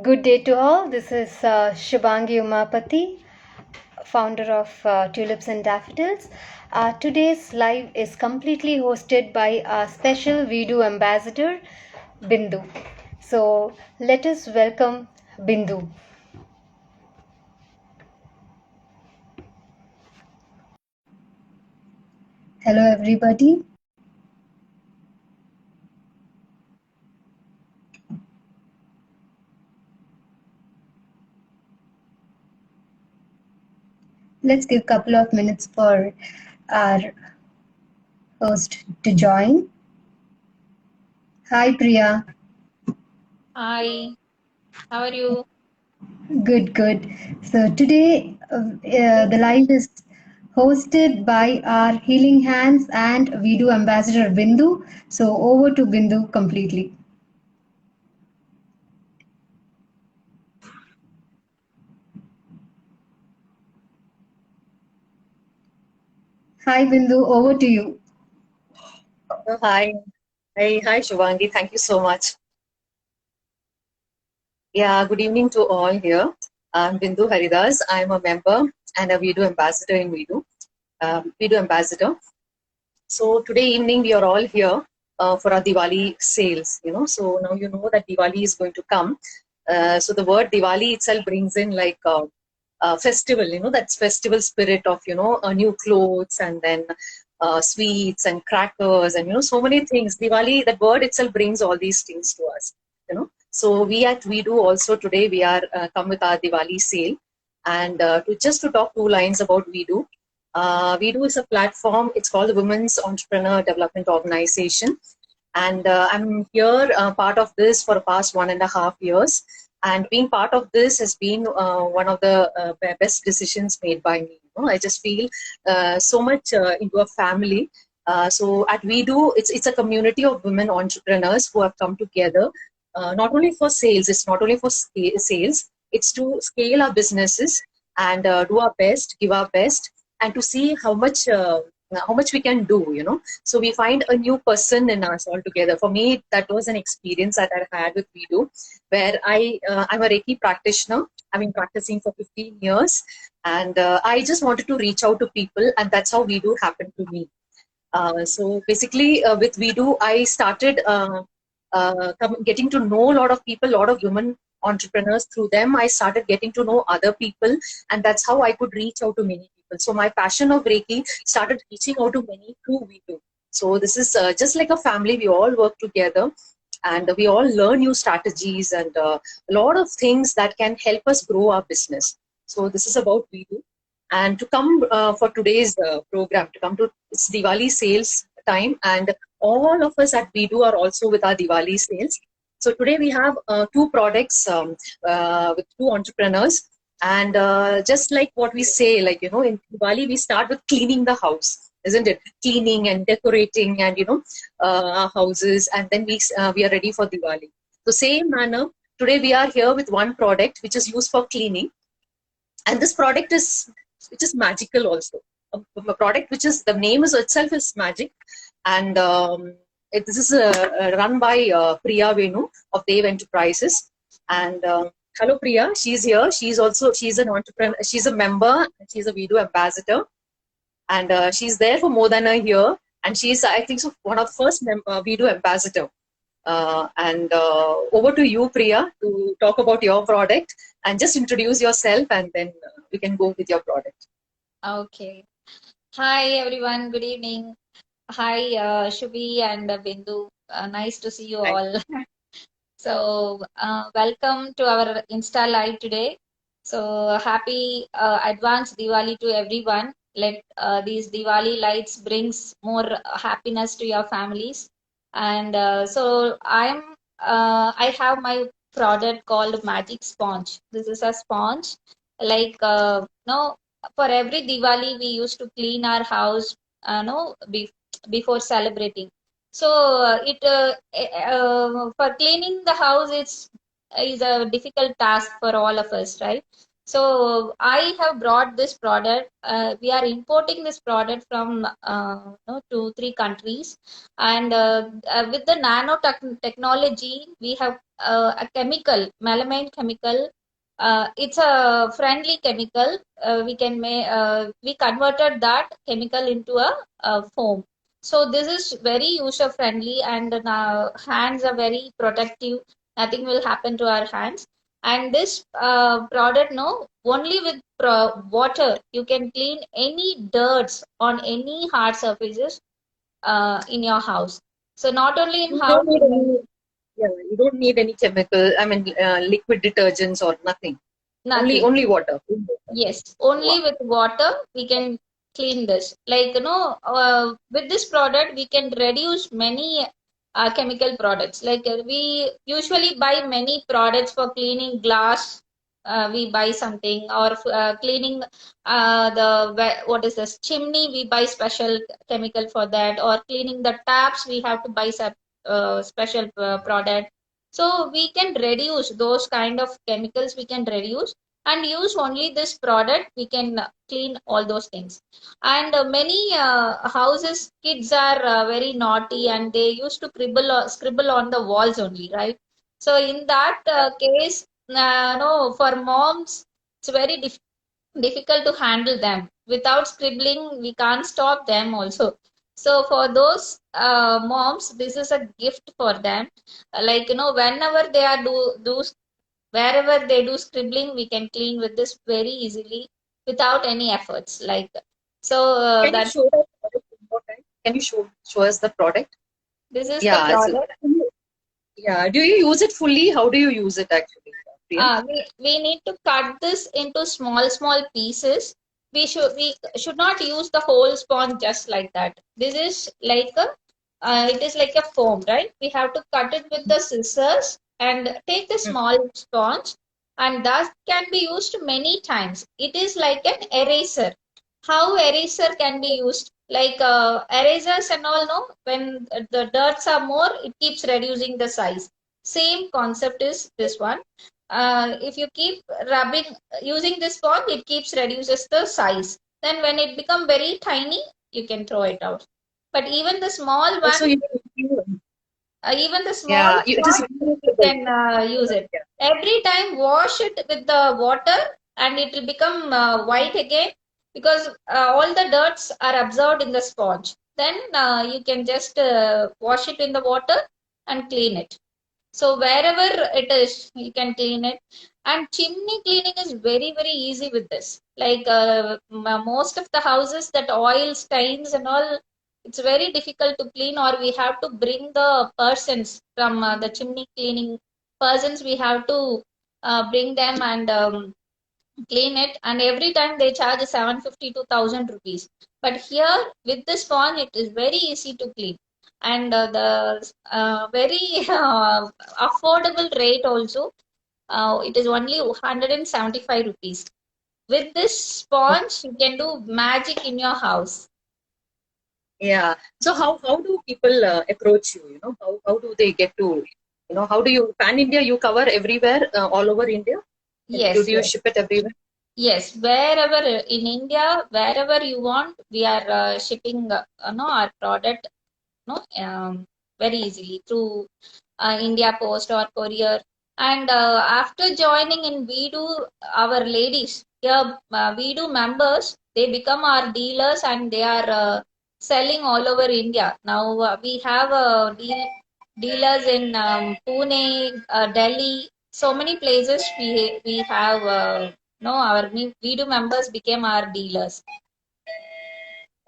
Good day to all. This is Shubhangi Umapati, founder of Tulips and Daffodils. Today's live is completely hosted by our special Vidu ambassador, Bindu. So let us welcome Bindu. Hello, everybody. Let's give a couple of minutes for our host to join. Hi, Priya. Hi, how are you? Good, good. So today the live is hosted by our Healing Hands and Vidu ambassador Bindu. So over to Bindu completely. Hi Bindu, over to you. Hi. Hi, Shubhangi. Thank you so much. Yeah, good evening to all here. I'm Bindu Haridas. I'm a member and a Vidu ambassador in Vidu. Vidu ambassador. So today evening we are all here for our Diwali sales. So now you know that Diwali is going to come. So the word Diwali itself brings in like festival. That's festival spirit of new clothes and then sweets and crackers and so many things. Diwali, that word itself brings all these things to us. So we at Vidu also today we are come with our Diwali sale, and to talk two lines about Vidu. Vidu is a platform. It's called the Women's Entrepreneur Development Organization, and I'm here part of this for the past 1.5 years. And being part of this has been one of the best decisions made by me. I just feel so much into a family. So at Vidu, it's a community of women entrepreneurs who have come together, not only for sales. It's not only for sales. It's to scale our businesses and do our best, give our best, and to see how much we can do. So we find a new person in us altogether. For me, that was an experience that I had with Vidu, where I'm a Reiki practitioner. I've been practicing for 15 years, and I just wanted to reach out to people, and that's how Vidu happened to me. So basically, with Vidu, I started getting to know a lot of people, a lot of women entrepreneurs. Through them, I started getting to know other people, and that's how I could reach out to many people. So my passion of Reiki started reaching out to many through Vidu. So this is just like a family. We all work together, and we all learn new strategies and a lot of things that can help us grow our business. So this is about Vidu. And to come for today's program, to come to it's Diwali sales time, and all of us at Vidu are also with our Diwali sales. So today we have two products with two entrepreneurs, and just like what we say, like in Diwali we start with cleaning the house, isn't it? Cleaning and decorating, and our houses, and then we are ready for Diwali. So same manner, today we are here with one product which is used for cleaning, and this product is which is magical also. A product which is the name is itself is magic, and this is run by Priya Venu of Dev Enterprises. And hello Priya, she's here. She's an entrepreneur. She's a member. She's a Vidu ambassador, and she's there for more than a year. And she's, I think, so one of the first Vidu ambassador. And over to you, Priya, to talk about your product and just introduce yourself, and then we can go with your product. Okay. Hi, everyone. Good evening. Hi, Shubhi and Bindu. Nice to see you Thank all. So, welcome to our Insta Live today. So, happy advanced Diwali to everyone. Let these Diwali lights brings more happiness to your families. And I have my product called Magic Sponge. This is a sponge. Like, no, for every Diwali, we used to clean our house, no, before celebrating. So for cleaning the house, it's is a difficult task for all of us, right? So I have brought this product. We are importing this product from 2-3 countries, and with the technology, we have a chemical, melamine chemical. It's a friendly chemical. We converted that chemical into a foam. So this is very user friendly, and hands are very protective. Nothing will happen to our hands. And this product, no, only with water you can clean any dirts on any hard surfaces in your house. So not only in You house, don't need any, yeah, you don't need any chemical, I mean, liquid detergents or nothing. nothing. Only water. Yes, Wow. only with water we can clean this. Like, with this product we can reduce many chemical products. Like we usually buy many products for cleaning glass. We buy something, or cleaning what is this, chimney. We buy special chemical for that, or cleaning the taps. We have to buy some special product. So we can reduce those kind of chemicals. We can reduce and use only this product. We can clean all those things. And many houses, kids are very naughty, and they used to scribble on the walls only, right? So in that case, no, for moms it's very difficult to handle them. Without scribbling we can't stop them also. So for those moms, this is a gift for them. Like, whenever they are do wherever they do scribbling, we can clean with this very easily without any efforts. Like, so Can you that show that product one more time? Can you show us the product? this is the Yeah. So, product. yeah. Do you use it fully? How do you use it actually, Priya? We need to cut this into small pieces. We should not use the whole sponge just like that. This is like a it is like a foam, right? We have to cut it with the scissors and take the Mm. small sponge, and that can be used many times. It is like an eraser. How eraser can be used? Like erasers and all, no, when the dirts are more, it keeps reducing the size. Same concept is this one. If you keep rubbing using this sponge, it keeps reduces the size. Then when it become very tiny, you can throw it out. But even the small one, Also, even the small yeah, it is sponge, you reusable. can use it. Yeah. Every time wash it with the water, and it will become white again, because all the dirts are absorbed in the sponge. Then you can just wash it in the water and clean it. So wherever it is, you can clean it. And chimney cleaning is very, very easy with this. Like most of the houses, that oil stains and all, it's very difficult to clean, or we have to bring the persons from the chimney cleaning persons. We have to bring them and clean it. And every time they charge 750 to 1000 rupees. But here with this sponge, it is very easy to clean. And the very affordable rate also. It is only 175 rupees. With this sponge, you can do magic in your house. Yeah. So how do people approach you? How do they get to, how do you pan India? You cover everywhere, all over India. Do Yes, you yes. ship it everywhere? Yes, wherever in India, wherever you want, we are shipping no, our product, no, very easily through India Post or courier. And after joining in VDO, our ladies here, VDO members, they become our dealers, and they are selling all over India. Now we have dealers in Pune, Delhi, so many places. We have no, our VDO members became our dealers.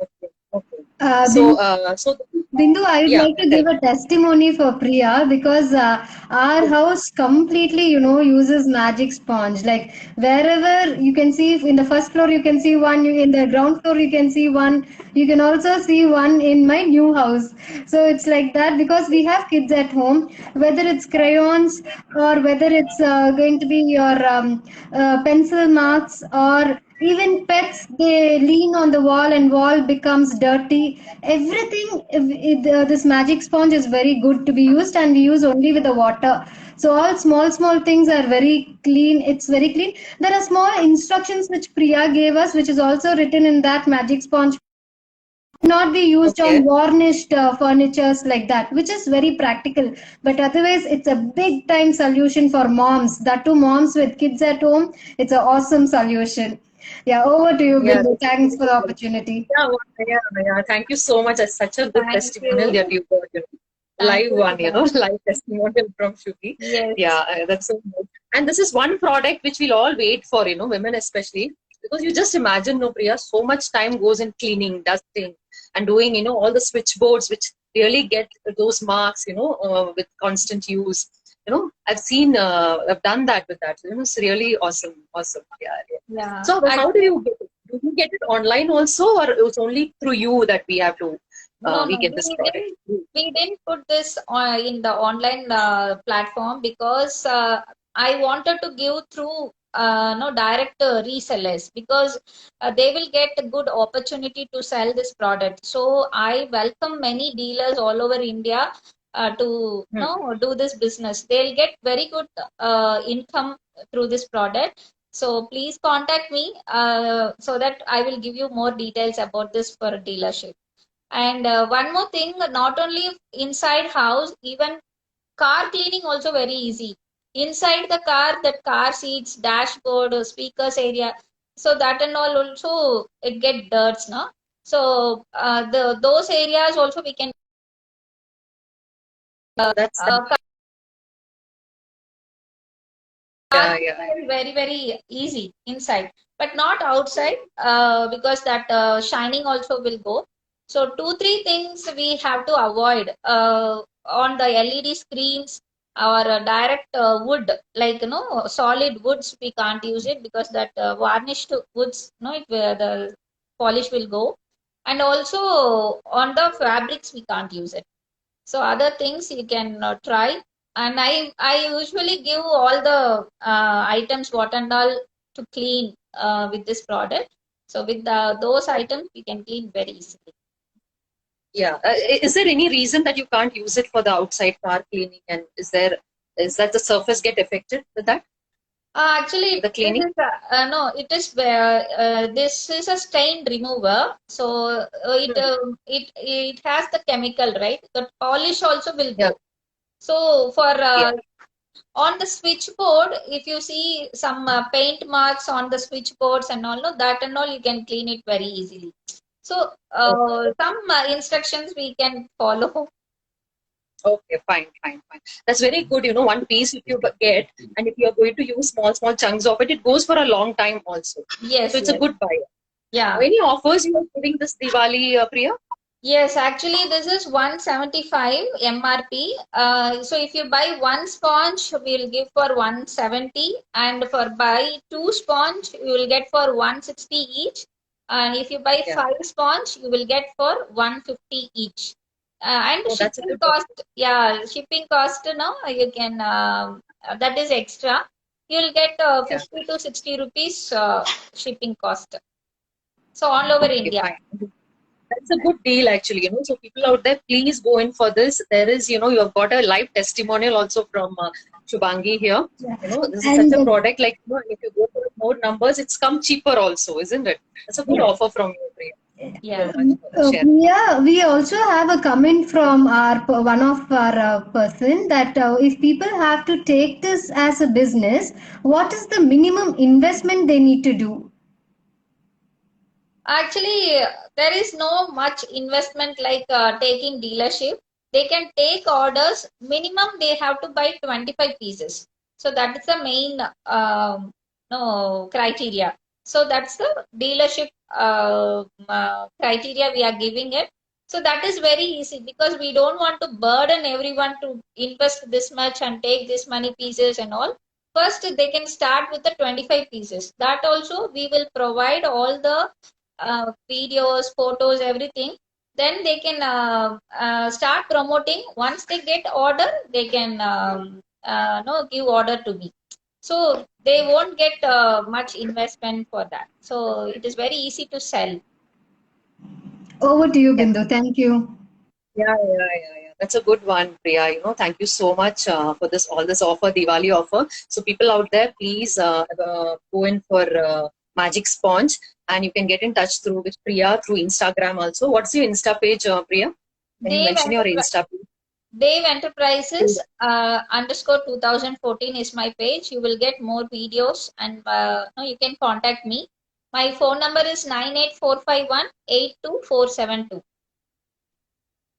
Okay. Okay. Bindu, So Bindu, I would yeah. like to Tell give a testimony for Priya because our me. house completely, uses magic sponge. Like wherever you can see, in the first floor you can see one, in the ground floor you can see one. You can also see one in my new house. So it's like that because we have kids at home. Whether it's crayons or whether it's going to be your pencil marks or even pets, they lean on the wall and wall becomes dirty. Everything, this magic sponge is very good to be used, and we use only with the water. So all small things are very clean. It's very clean. There are small instructions which Priya gave us, which is also written in that magic sponge, not be used Okay. on varnished furnitures like that, which is very practical. But otherwise, it's a big time solution for moms. That too, moms with kids at home. It's an awesome solution. Yeah, over to you, Yeah, Bindu. that's Thanks very for the good. opportunity. Yeah, yeah. Thank you so much. That's such a good Thank testimonial that you. you got, Thank live you, one, Shubham. live testimonial from Shruti. Yeah, Yes. that's so good. And this is one product which we'll all wait for, women especially, because you just imagine, no, Priya, so much time goes in cleaning, dusting, and doing, all the switchboards which really get those marks, with constant use. I've done that with that. It's really awesome, awesome. Yeah, yeah. Yeah. So how do you get it? Do you get it online also, or it's only through you that we have to No, we no, get this product? we didn't put this in the online platform because I wanted to give through no direct resellers because they will get a good opportunity to sell this product. So I welcome many dealers all over India to Hmm. do this business. They'll get very good income through this product. So please contact me so that I will give you more details about this for a dealership. And one more thing, not only inside house, even car cleaning also very easy. Inside the car, that car seats, dashboard, speakers area, so that and all also it get dirts, no? So the those areas also we can That's car yeah, cleaning is very very easy inside, but not outside because that shining also will go. So two three things we have to avoid on the LED screens or direct wood, like solid woods we can't use it because that varnished woods, the polish will go, and also on the fabrics we can't use it. So other things you can try, and I usually give all the items what and all to clean with this product. So with those items we can clean very easily. yeah. Is there any reason that you can't use it for the outside car cleaning? And is that the surface get affected with that, Actually, the this cleaning? is no. It is this is a stain remover. So Hmm. it has the chemical, right? The polish also will Yeah, go. So for yeah. on the switchboard, if you see some paint marks on the switchboards and all, no, that and all you can clean it very easily. So Okay, some instructions we can follow. okay, fine. That's very good. One piece if you get, and if you are going to use small chunks of it, it goes for a long time also. So Yes, it's a yes, good buy. yeah. Any offers you are giving this Diwali, Priya? Yes, actually, this is 175 MRP. So if you buy one sponge, we'll give for 170, and for buy two sponge, you will get for 160 each. And if you buy Yeah. five sponge, you will get for 150 each. And Oh, that's a shipping good offer. cost, yeah, shipping cost, you can that is extra. You'll get Yeah. 50 to 60 rupees shipping cost. So all over Okay, India. fine. That's a good deal, actually. So people out there, please go in for this. There is, you have got a live testimonial also from Shubhangi here. Yeah. This is such And a product like, if you go for more numbers, it's come cheaper also, isn't it? That's a good Yes. offer from you, Priya. Thank you Yeah. very much for sharing. Priya, we also have a comment from our one of our person that if people have to take this as a business, what is the minimum investment they need to do? Actually, there is no much investment like taking dealership. They can take orders. Minimum they have to buy 25 pieces. So that is the main no criteria. So that's the dealership criteria we are giving it. So that is very easy because we don't want to burden everyone to invest this much and take this many pieces and all. First, they can start with the 25 pieces. That also we will provide all the videos, photos, everything. Then they can start promoting. Once they get order, they can no give order to me. So they won't get much investment for that. So it is very easy to sell. Over to you, Yeah. Bindu. Thank you. Yeah. That's a good one, Priya. Thank you so much for all this offer, Diwali offer. So people out there, please go in for Magic Sponge, and you can get in touch with Priya through Instagram also. What's your Insta page, Priya? Can you Dave, mention your Insta page? Dave Enterprises underscore 2014 is my page. You will get more videos, and no, you can contact me. My phone number is 98451 82472.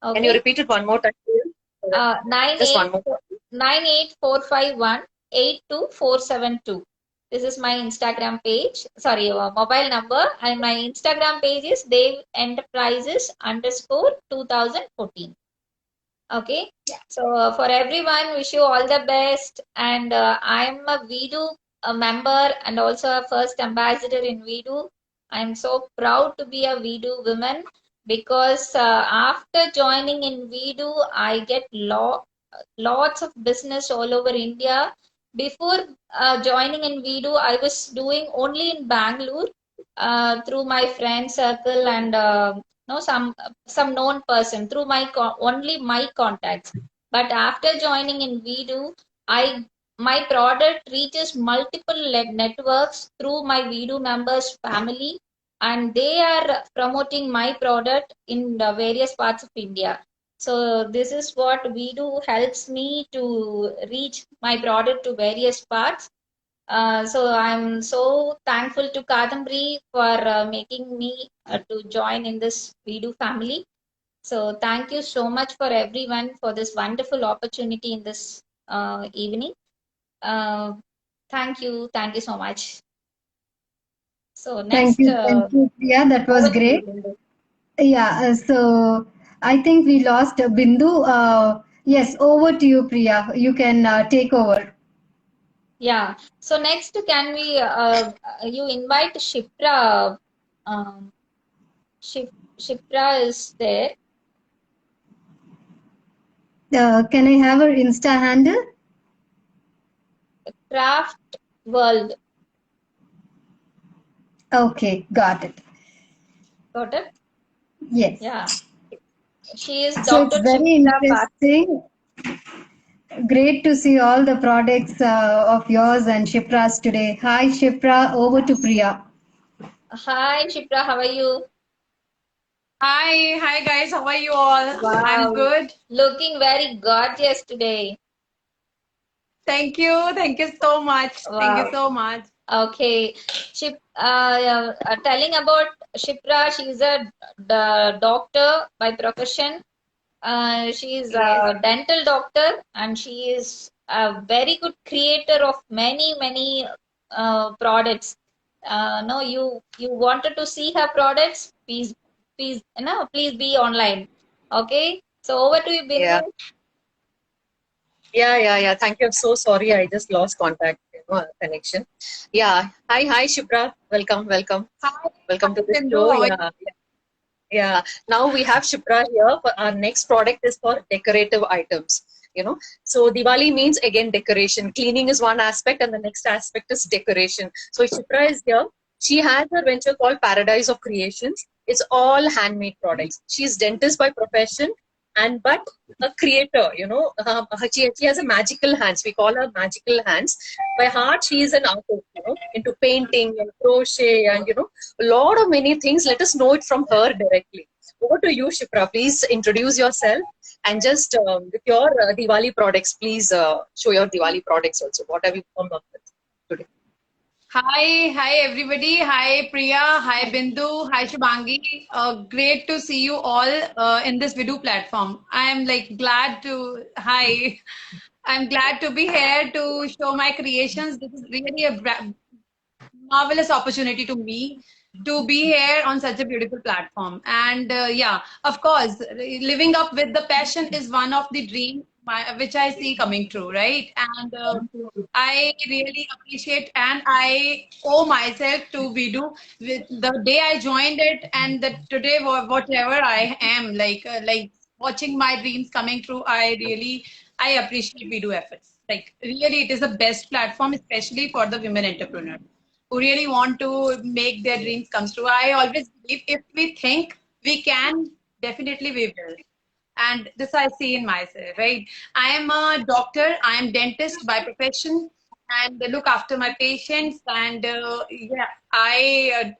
Can you Okay. repeat it one more time, Priya? Just one more. 98451 82472. This is my Instagram page. Sorry, mobile number, and my Instagram page is Dave Enterprises underscore 2014. Okay. So for everyone, wish you all the best. And I'm a Vidu member and also a first ambassador in Vidu. I'm so proud to be a Vidu woman because after joining in Vidu, I get lots of business all over India. Before joining in Vidu, I was doing only in Bangalore through my friend circle and no some known person through only my contacts. But after joining in Vidu, I my product reaches multiple networks through my Vidu members family, and they are promoting my product in the various parts of India. So this is what Vidu helps me to reach my product to various parts. So I'm so thankful to Kadambari for making me to join in this Vidu family. So thank you so much for everyone for this wonderful opportunity in this evening. Uh, thank you so much. So Thank next, you, Priya. That was over to great. you. Yeah, so I think we lost Bindu. Yes, over to you, Priya. You can take over. Yeah. So next, can we you invite Shipra? Um, Shipra is there. Can I have her Insta handle? Craft World. Okay, got it. Got it? Yes. Yeah. She is So it's Dr. very Shipra Path. interesting. Great to see all the products of yours and Shipra's today. Hi, Shipra. Over to Priya. Hi, Shipra. How are you? Hi guys, how are you all? I'm Wow. good. Looking very gorgeous today. Thank you so much. Thank you Wow. so much. Okay. Telling about Shipra, she's a doctor by profession. She's Yes. a dental doctor, and she is a very good creator of many products. No, you wanted to see her products? Please, no, please be online. Okay. So over to you, Yeah. Bindu. Yeah. Thank you. I'm so sorry. I just lost contact, connection. Yeah. Hi, Shipra. Welcome. Hi, Welcome to the Bindu, show. how are you? Yeah. Now we have Shipra here. Our next product is for decorative items. So Diwali means again decoration. Cleaning is one aspect, and the next aspect is decoration. So Shipra is here. She has her venture called Paradise of Creations. It's all handmade products. She's dentist by profession, and but a creator. She has a magical hands. We call her magical hands. By heart, she is an artist. Into painting and crochet and a lot of many things. Let us know it from her directly. Over to you, Shipra. Please introduce yourself and just with your Diwali products, please show your Diwali products also. What have you come up with today? Hi everybody. Hi Priya. Hi Bindu. Hi Shubhangi. Great to see you all in this video platform. I'm like glad to. Hi. I'm glad to be here to show my creations. This is really a marvelous opportunity to me to be here on such a beautiful platform. And yeah, of course, living up with the passion is one of the dreams which I see coming true, right? And I really appreciate and I owe myself to Vidu with the day I joined it and the today whatever I am like watching my dreams coming true. I appreciate Vidu efforts. Like really, it is the best platform, especially for the women entrepreneurs who really want to make their dreams come true. I always believe if we think we can, definitely we will. and this I see in myself, right? I am a doctor, I am dentist by profession, and look after my patients. And yeah, I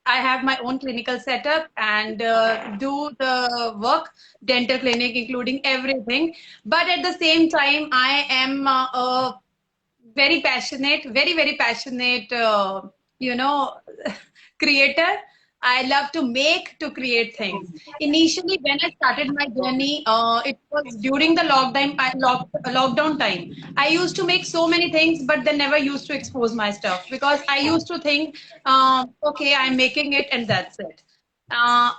have my own clinical setup and do the work, dental clinic, including everything. But at the same time, I am a very passionate, you know, creator. I love to make, to create things. Initially, when I started my journey, it was during the lockdown time. I used to make so many things, but then never used to expose my stuff because I used to think, okay, I'm making it and that's it. Uh,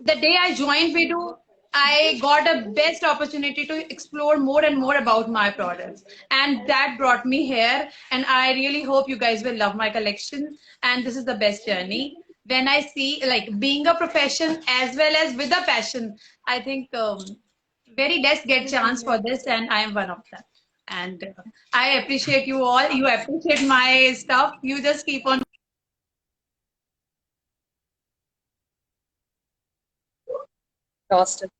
the day I joined Vidu, I got a best opportunity to explore more and more about my products. And that brought me here. And I really hope you guys will love my collection. And this is the best journey. When I see like being a profession as well as with a passion, I think very less get chance for this, and I am one of them. And I appreciate you all. You appreciate my stuff. You just keep on Lost it.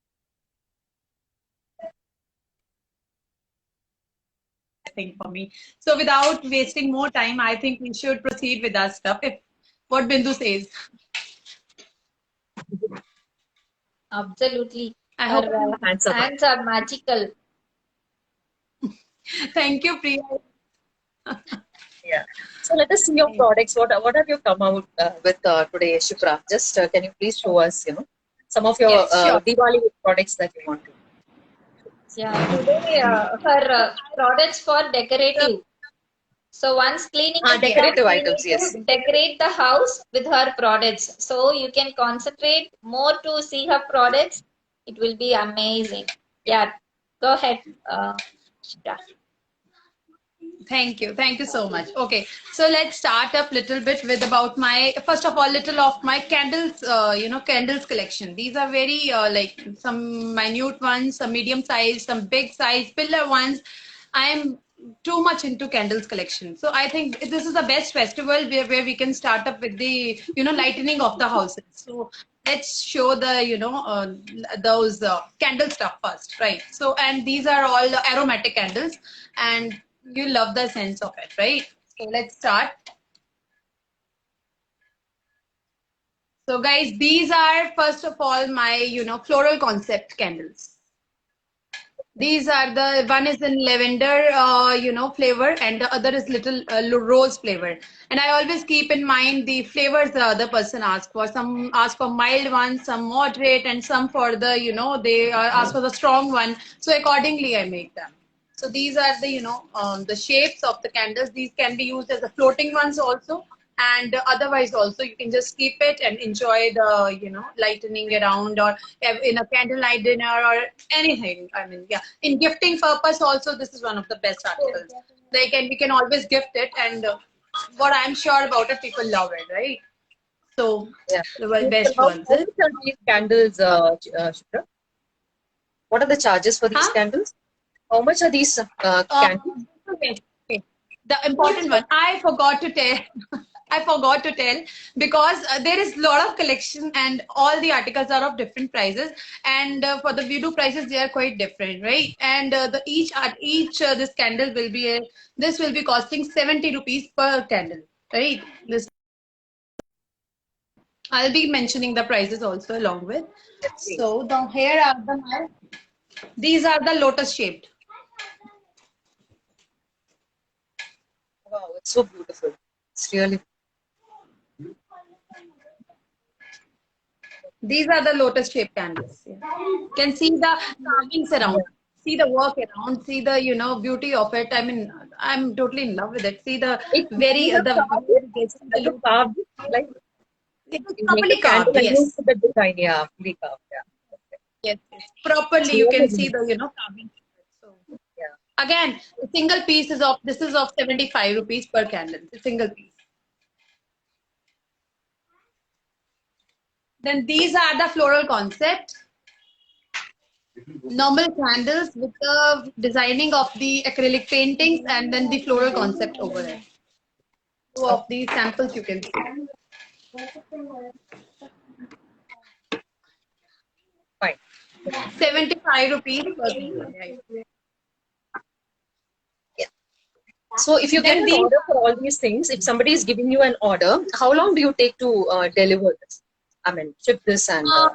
thing for me. So without wasting more time, I think we should proceed with our stuff. If what Bindu says, Absolutely. I Her hope. Hands up. hands are magical. Thank you, Priya. Yeah. So let us see your products. What have you come out with today, Shipra? Just can you please show us, some of your Yes, sure. Diwali products that you want to. Yeah, today her products for decorative. So once cleaning is Decorative done, we items, need yes. to decorate the house with her products. So you can concentrate more to see her products. It will be amazing. Yeah, go ahead, Shita. Thank you. Thank you so much. Okay, so let's start up little bit with about my first of all little of my candles. Candles collection. These are very like some minute ones, some medium size, some big size, pillar ones. I am too much into candles collection. So I think this is the best festival where we can start up with the lightening of the houses. So let's show the those candle stuff first, right? So and these are all aromatic candles, and you love the sense of it, right? So let's start. So guys, these are first of all my floral concept candles. These are the one is in lavender flavor, and the other is little rose flavor. And I always keep in mind the flavors the other person asks for. Some ask for mild ones, some moderate, and some for the they ask for the strong one. So accordingly I make them. So these are the the shapes of the candles. These can be used as the floating ones also, and otherwise also you can just keep it and enjoy the lightening around, or in a candlelight dinner or anything. I mean, yeah, in gifting purpose also this is one of the best articles. Like, and we can always gift it, and what I'm sure about it, people love it, right? So Yeah. the best How ones. much are these candles, Shipra? What are the charges for these Huh? candles? How much are these candles? Okay. The important one I forgot to tell. I forgot to tell because there is a lot of collection and all the articles are of different prices, and for the Vidu prices they are quite different, right? And the each this candle will be this will be costing 70 rupees per candle, right? This I'll be mentioning the prices also along with. Let's see. So the here are these are the lotus shaped. Wow, it's so beautiful. It's really. These are the lotus shaped candles. Yeah. Can see the carvings around, see the work around, see the beauty of it. I mean, I'm totally in love with it. See the It's very you carved it, like it is you make properly a candle carved. and you Yes, put the design. Yeah, fully carved. Yeah. yes, yes. It's Properly you really can see beautiful. the carving. So Yeah. again, a single piece is of this is of 75 rupees per candle. A single piece. Then these are the floral concept. Normal candles with the designing of the acrylic paintings and then the floral concept over it. Two of these samples you can see. Fine. 75 rupees per candle. Right. So if you get Then an these order for all these things, if somebody is giving you an order, how long do you take to deliver this? I mean, ship this and uh,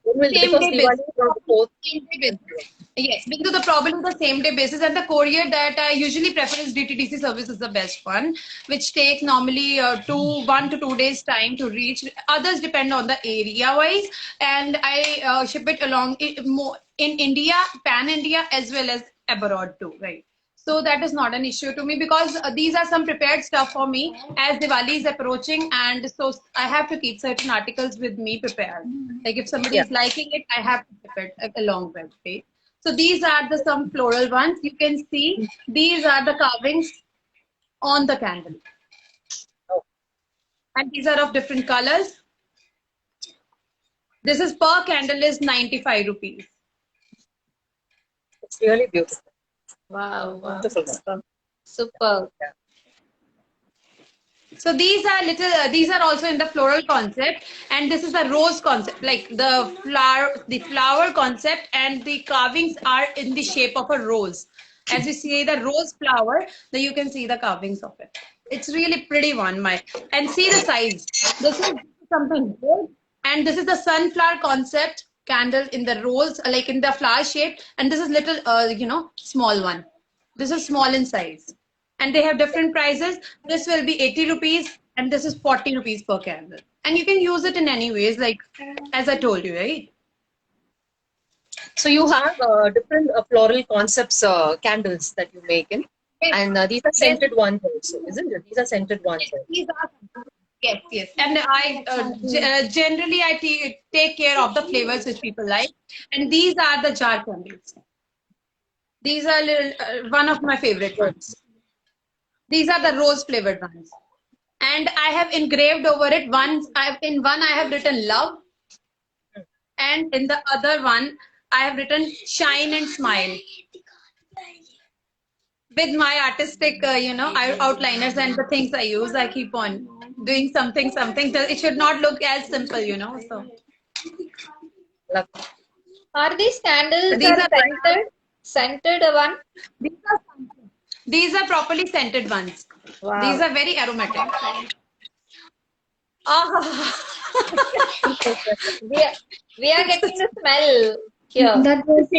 when will, same because day Diwali basis. is on the 4th. Same day basis. Yes, because the problem is the same day basis, and the courier that I usually prefer is DTDC service is the best one, which takes normally 1 to 2 days time to reach. Others depend on the area wise, and I ship it along more in India, pan India, as well as abroad too, right? So that is not an issue to me because these are some prepared stuff for me as Diwali is approaching, and so I have to keep certain articles with me prepared. Like if somebody Yeah. is liking it, I have to keep it along with it. So these are the some floral ones. You can see these are the carvings on the candle, Oh, and these are of different colors. This is per candle is 95 rupees. it's really beautiful. Wow, wow. Beautiful. Super. Yeah. So these are little. These are also in the floral concept, and this is the rose concept, like the flower concept, and the carvings are in the shape of a rose. As you see the rose flower, then you can see the carvings of it. It's really pretty one, Mike. And see the size. This is something good, and this is the sunflower concept candle in the rose, like in the flower shape, and this is little, small one. This is small in size and they have different prices. This will be 80 rupees and this is 40 rupees per candle. And you can use it in any ways, like as I told you, right? So you have different floral concepts candles that you make in, Yes. and these are scented ones also, isn't it? These are scented ones. Also. These are, yes, yes. And I generally I take care of the flavors which people like. And these are the jar candles. These are one of my favorite ones. These are the rose flavored ones. And I have engraved over it in one I have written love, and in the other one I have written shine and smile with my artistic outliners and the things I use. I keep on doing something it should not look as simple, so Love. Are these candles these are scented? Scented one? these are these are properly scented ones. Wow. These are very aromatic. Ah. we are getting the smell here. That was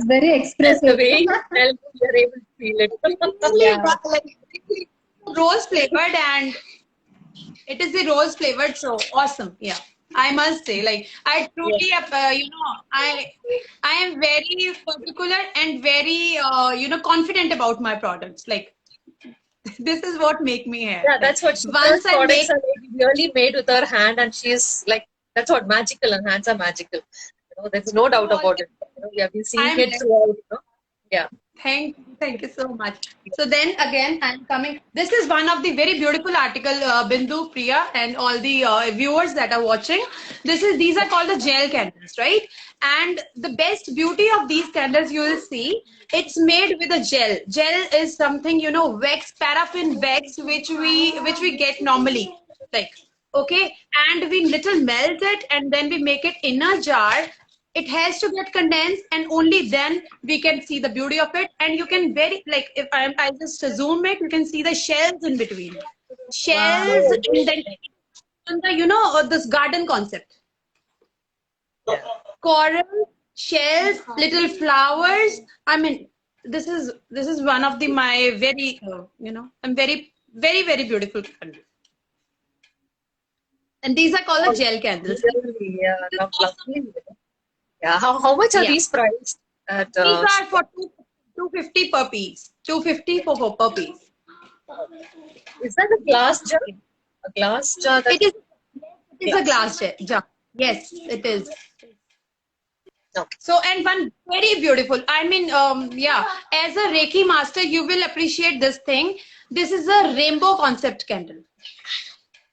very The expressive. way you tell me, you're able to feel it. Rose flavored, and it is the rose flavored, so awesome. Yeah, I must say, like I truly, I am very particular and very, confident about my products. Like this is what make me happy. Yeah, that's what she Once I products make, are really made with her hand, and she's like, that's what magical, and hands are magical. There's no doubt about it. We have been seeing I'm it throughout. Yeah. Thank you so much. So then again, I'm coming. This is one of the very beautiful article, Bindu, Priya, and all the viewers that are watching. These are called the gel candles, right? And the best beauty of these candles, you will see, it's made with a gel. Gel is something, wax, paraffin wax, which we get normally, like okay, and we little melt it and then we make it in a jar. It has to get condensed and only then we can see the beauty of it. And you can like if I just zoom it, you can see the shells in between. Shells and then this garden concept. Coral, shells, little flowers. I mean, this is one of my very I'm very, very, very beautiful candles. And these are called the gel candles. Really, yeah, lovely. Yeah, how much are these priced? At, these are for 250 per piece. 250 per piece. Is that a glass jar? A glass jar? It is a glass jar. Yes, it is. No. So, and one very beautiful. I mean, as a Reiki master, you will appreciate this thing. This is a rainbow concept candle.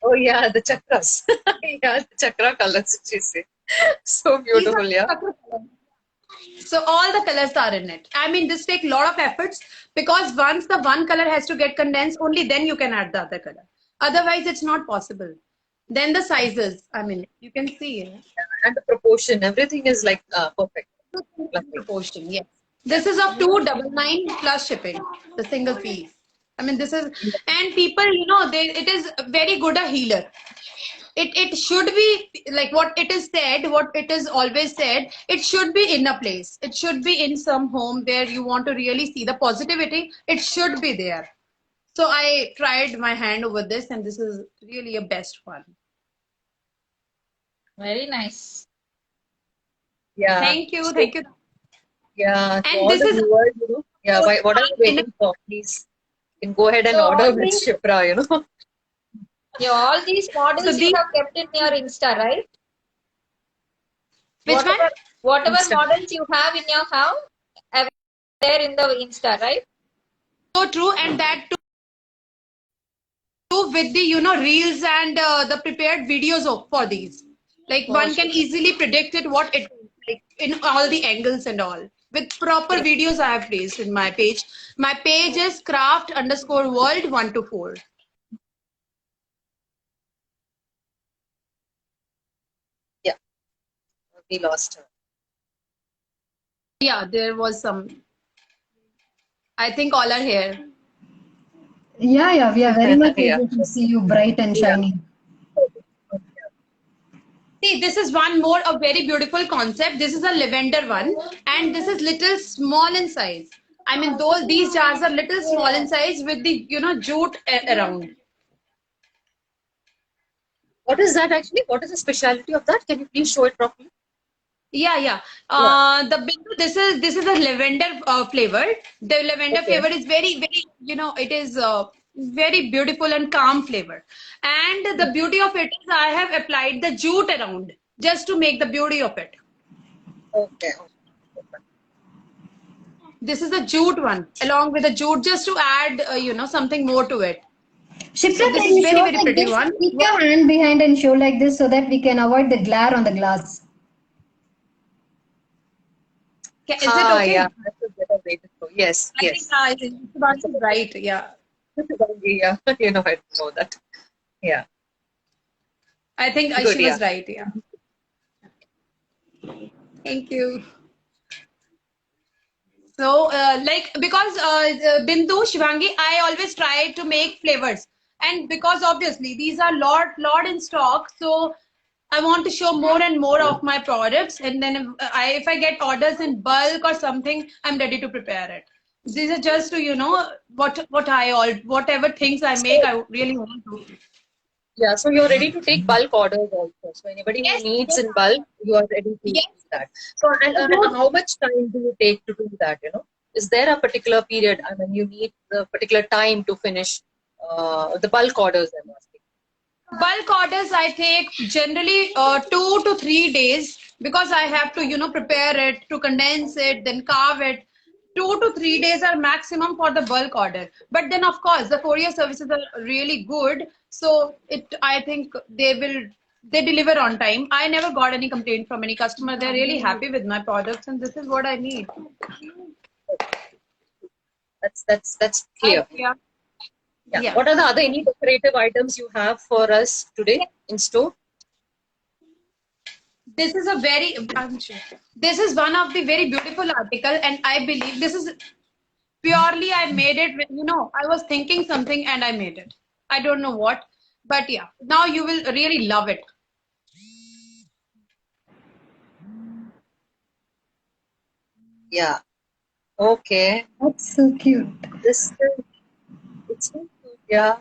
Oh yeah, the chakras. Yeah, the chakra colors, she said. So beautiful, yeah. So all the colors are in it. I mean, this takes a lot of efforts because once the one color has to get condensed, only then you can add the other color. Otherwise, it's not possible. Then the sizes, I mean, you can see. And the proportion, everything is like perfect. proportion. Yes. This is of 299 plus shipping, the single piece. I mean, this is, and people, it is very good a healer. It should be like what it is said, what it is always said, it should be in a place. It should be in some home where you want to really see the positivity. It should be there. So I tried my hand over this, and this is really a best one. Very nice. Yeah. Thank you. Thank you. Yeah. To And all this the is viewers, yeah. What are you waiting for? Please, you can go ahead and So order all with these, Shipra. all these models so you have kept in your Insta, right? which one? Whatever Insta. models you have in your house, there in the Insta, right? So true, and that too with the reels and the prepared videos for these. Like one can easily predict it what it is, like in all the angles and all. With proper videos I have placed in my page. My page is craft_world 1 to 4. Yeah, we lost her. Yeah, there was some. I think all are here. Yeah, we are very much Yeah. able to see you bright and shiny. See, this is one more a very beautiful concept. This is a lavender one, and this is little small in size. I mean, these jars are little small in size with the jute around. What is that actually? What is the specialty of that? Can you please show it properly? Yeah. This is a lavender flavor. The lavender flavor is very it is very beautiful and calm flavor. And the beauty of it is I have applied the jute around just to make the beauty of it. Okay. This is a jute one along with the jute just to add something more to it. Shipra, So this can is you very, show very like pretty this? one. Keep your hand behind and show like this so that we can avoid the glare on the glass. Is it okay? Yeah, that's a better way to go. Yes, I yes. think that's right. Yeah. Yeah, I know that. Yeah. I think Good, she was yeah. right. Yeah. Thank you. So, because Bindu, Shivangi, I always try to make flavors, and because obviously these are lot in stock, so I want to show more and more of my products, and then if I get orders in bulk or something, I'm ready to prepare it. These are just to whatever things I make, I really want to. Yeah, so you're ready to take bulk orders also. So anybody who needs in bulk, you are ready to do that. So and how much time do you take to do that? Is there a particular period? I mean, you need the particular time to finish the bulk orders. I'm asking. Bulk orders I take generally 2 to 3 days because I have to prepare it, to condense it, then carve it. 2 to 3 days are maximum for the bulk order. But then of course the courier services are really good, so I think they deliver on time. I never got any complaint from any customer. They're really happy with my products, and this is what I need. That's clear. Yeah. What are the other any decorative items you have for us today in store? This is this is one of the very beautiful article, and I believe this is purely I made it with, I was thinking something and I made it. I don't know what, but yeah, now you will really love it. Yeah. Okay. That's so cute. It's so cute. Yeah.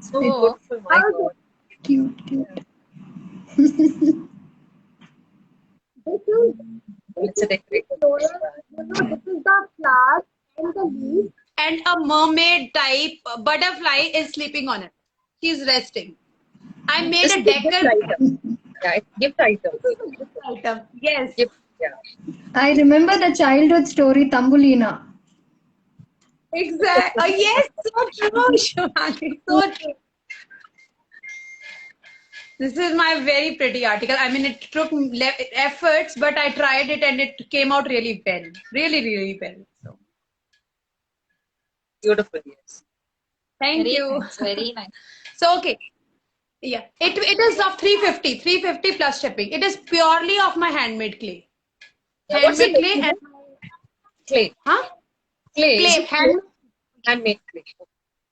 So beautiful. My God. Cute. It's a decorative. This is the flower and the leaf, and a mermaid type butterfly is sleeping on it. She's resting. I made This a is a gift decor. item. Yeah, it's gift item. Item. Yes. Gift. Yeah. I remember the childhood story Tambulina. Exactly. Yes, so true, Shivani. So true. This is my very pretty article. I mean, it took efforts, but I tried it and it came out really well. Really, really well. So. Beautiful, yes. Thank Very you. nice, very nice. So, okay. Yeah, it is of 350 plus shipping. It is purely of my handmade clay. What's it? handmade clay and Clay. huh? Clay. Is Clay, it clay? Handmade clay.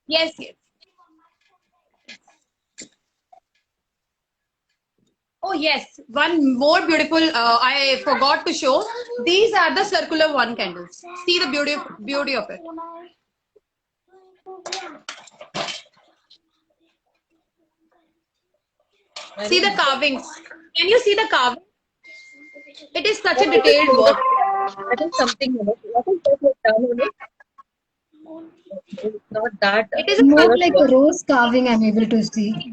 yes, yes. Oh yes, one more beautiful. I forgot to show. These are the circular one candles. See the beauty of it. See the carvings. Can you see the carving? It is such a detailed work. That is something, what is that you've done on it? It's not that It is a More colourful like a rose carving, I'm able to see.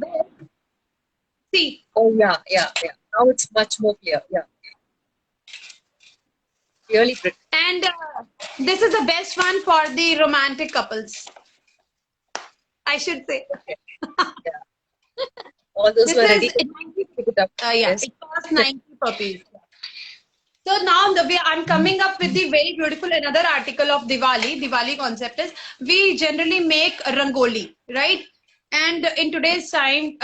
see, Oh yeah, yeah, yeah. Now it's much more clear. Yeah. Really pretty. and this is the best one for the romantic couples. I should say. Yeah. All those This who are is ready to pick it up. yeah. Yes. It costs 90 per piece. So now I'm coming up with the very beautiful another article of Diwali. Diwali concept is we generally make rangoli, right? And in today's time,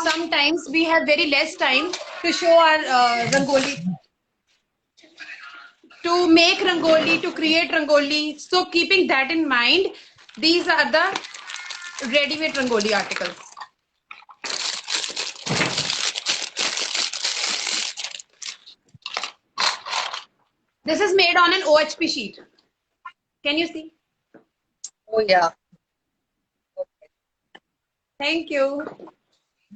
sometimes we have very less time to show our rangoli, to make rangoli, to create rangoli. So keeping that in mind, these are the ready-made rangoli articles. This is made on an OHP sheet. Can you see? Oh yeah. Okay. Thank you.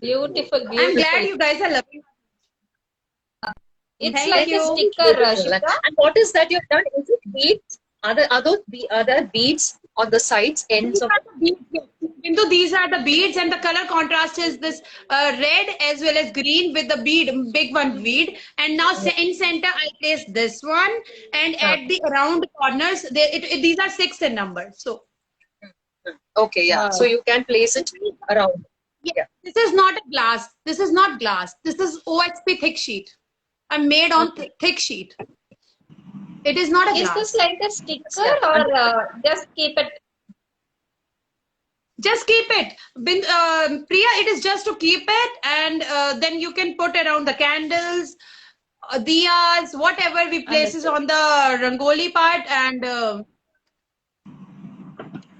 Beautiful, I'm glad beautiful. you guys are loving. It's Thank like a you. sticker, Beautiful. Shikha. And what is that you've done? Is it beads? Are there beads on the sides, ends These of are the beads. Bindu, these are the beads, and the color contrast is this red as well as green with the bead, big one bead. And now in center, I place this one, and at the around corners, these are 6 in number. So, Okay, yeah. So Wow. you can place it around. yeah, Yeah. this is not a glass. This is not glass. This is OHP thick sheet. I'm made on thick sheet. It is not a Is glass. this like a sticker Yeah. or just keep it? Just keep it. Priya, it is just to keep it, and then you can put around the candles, diyas, whatever we places on the rangoli part, and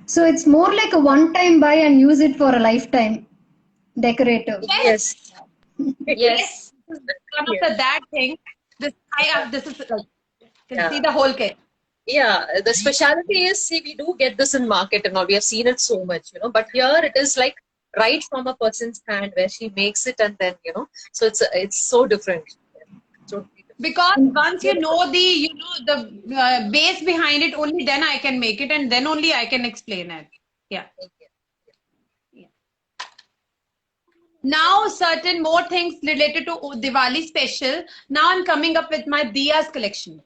So it's more like a one-time buy and use it for a lifetime decorative. Yes. Yes. this is one of the that thing. This is like you can Yeah. see the whole kit. Yeah, the speciality is, see, we do get this in market and all. We have seen it so much, but here it is like right from a person's hand where she makes it, and then so it's so different. Totally different. Because once you know the base behind it, only then I can make it, and then only I can explain it. Yeah. Now, certain more things related to Diwali special. Now I'm coming up with my diyas collection.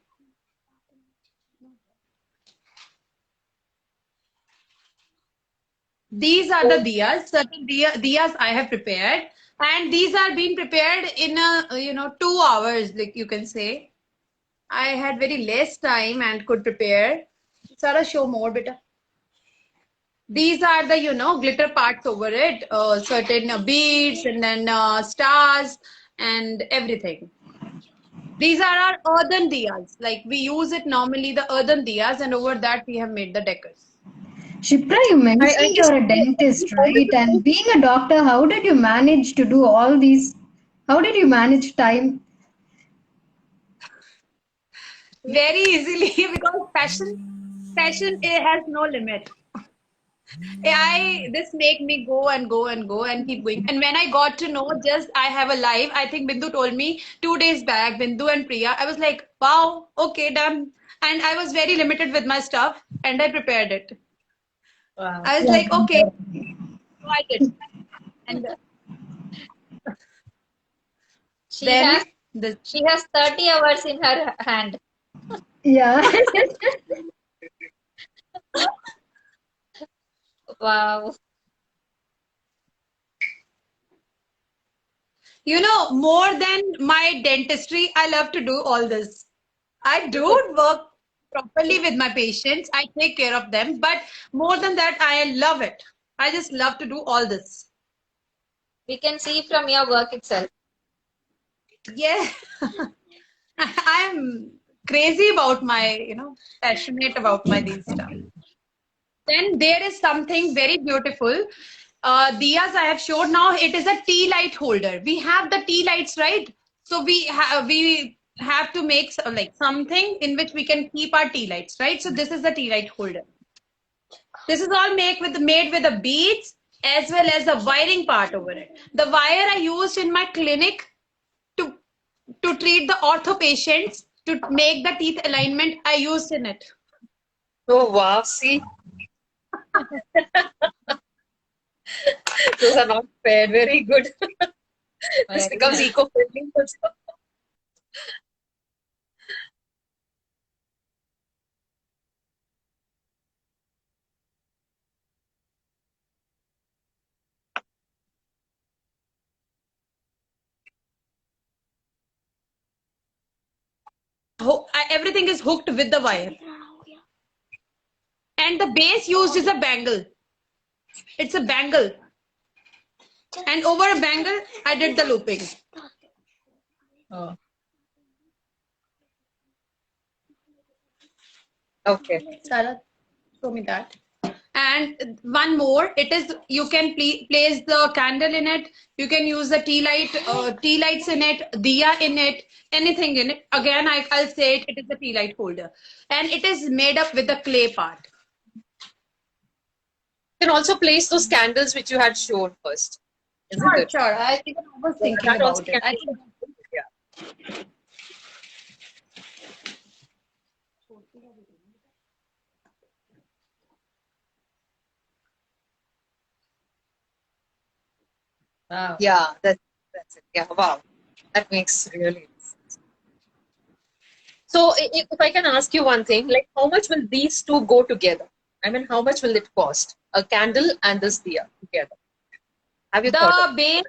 These are the diyas. Certain diyas I have prepared, and these are being prepared in a 2 hours, like you can say. I had very less time and could prepare. Sara, show more, beta. These are the glitter parts over it, certain beads and then stars and everything. These are our earthen diyas. Like we use it normally, the earthen diyas, and over that we have made the decors. Shipra, you mentioned you're a dentist, right? And being a doctor, how did you manage to do all these? How did you manage time? Very easily because passion it has no limit. This make me go and go and go and keep going. And when I got to know, just I have a live, I think Bindu told me 2 days back, Bindu and Priya, I was like, wow, okay, done. And I was very limited with my stuff and I prepared it. Wow. I was like, okay, so I did. And She then has this, she has 30 hours in her hand. Yeah. Wow. more than my dentistry, I love to do all this. I don't work properly with my patients. I take care of them, but more than that, I love it. I just love to do all this. We can see from your work itself. Yeah. I'm crazy about passionate about my these stuff. Then there is something very beautiful. Diyas I have showed now. It is a tea light holder. We have the tea lights, right? So we have to make like something in which we can keep our tea lights, right? So this is the tea light holder. This is all made with the beads as well as the wiring part over it. The wire I used in my clinic to to treat the ortho patients to make the teeth alignment I used in it. Oh, wow. See, those are not fair. Very good. This becomes eco-friendly also. Everything is hooked with the wire. And the base used is a bangle. It's a bangle. And over a bangle, I did the looping. Oh. Okay. Sarah, show me that. And one more, it is you can place the candle in it. You can use the tea lights in it, diya in it, anything in it. Again, I'll say it. It is a tea light holder, and it is made up with the clay part. You can also place those candles which you had shown first, isn't Sure, it? sure. I was thinking That also about it. can I be think done. Yeah. Wow. Yeah, that's it. Yeah, wow. That makes really sense. So if I can ask you one thing, like how much will these two go together? I mean, how much will it cost? A candle and this diya together. Have you thought of the base.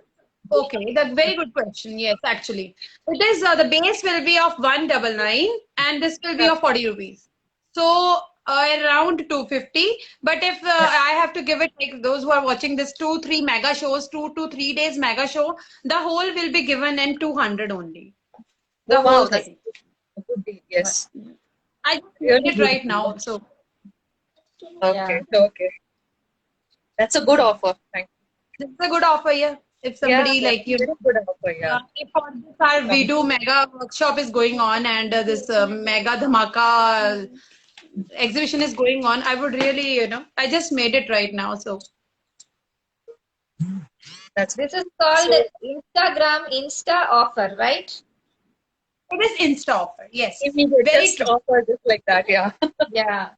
Okay, that's very good question. Yes, actually, it is the base will be of 199 and this will be it? of 40 rupees. So around 250. But if Yeah. I have to give it like those who are watching this 2-3 mega shows, 2 to 3 days mega show, the whole will be given in 200 only. The Oh, whole wow, that's thing. a good deal. Yes. I just did Really it right beautiful. now. So Okay, Yeah. okay. That's a good offer. Thank this is a good offer. Yeah. If you. Yeah, somebody that's like a very good offer. Yeah. if for this our Vidu Mega workshop is going on and this Mega Dhamaka exhibition is going on, I would really, I just made it right now. So That's This is called so. Instagram Insta offer, right? it is Insta offer. Yes, Immediate, very just true. offer just like that. Yeah. Yeah.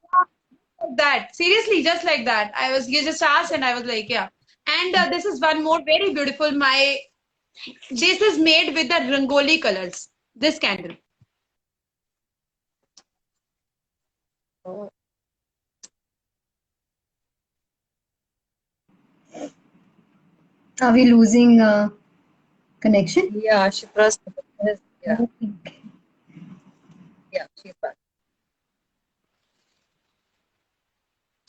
Like that seriously, just like that. You just asked and I was like, yeah. And this is one more very beautiful. This is made with the Rangoli colors. This candle. Oh, Are we losing connection? yeah, she pressed. Yeah, Okay. yeah, she's back.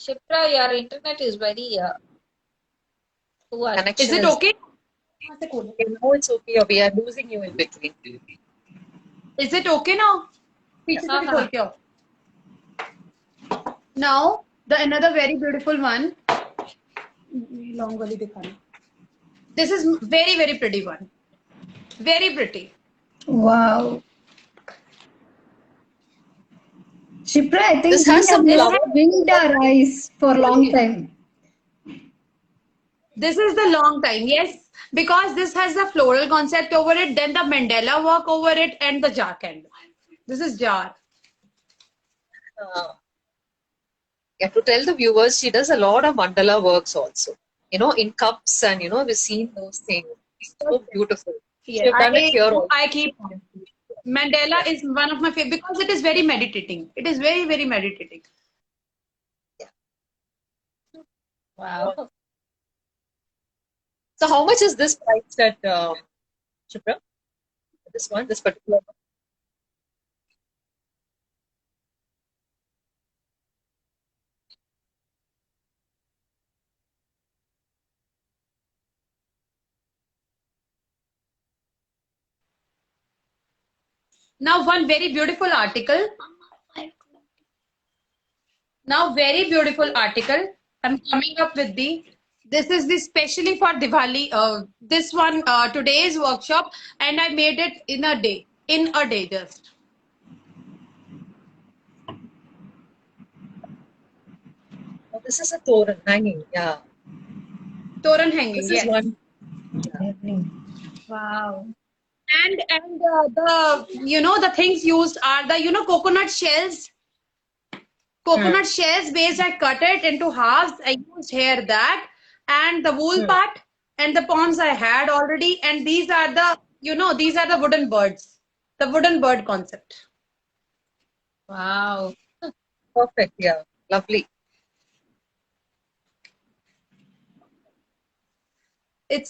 Shipra, your internet is very poor. Is Connection it is. okay? Okay, now it's okay. We are losing you in between. Is it okay now? पीछे से भी खोल के आओ. Now, the another very beautiful one. Long wali dikhana. This is very, very pretty one. Very pretty. Wow. Shipra, I This think we has have some not flower. winked our eyes for a long time. This is the long time, yes, because this has the floral concept over it, then the mandala work over it, and the jar candle. This is jar. Uh, yeah, to tell the viewers, she does a lot of mandala works also. In cups and we've seen those things. So beautiful. She Yeah, have done it here also. I keep mandala is one of my favorite because it is very meditating. It is very, very meditating. Wow. So how much is this priced at Shipra? This one, this particular one? Now one very beautiful article. Now very beautiful article. I'm coming up with this is the specially for Diwali. This one today's workshop, and I made it in a day. In a day, just. Oh, this is a toran hanging. Yeah. Toran hanging. This Yes. is one. Wow. And the the things used are the coconut shells. Coconut shells based, I cut it into halves. I used here that, and the wool part, and the poms I had already. And these are these are the wooden birds, the wooden bird concept. Wow. Perfect. Yeah. Lovely. It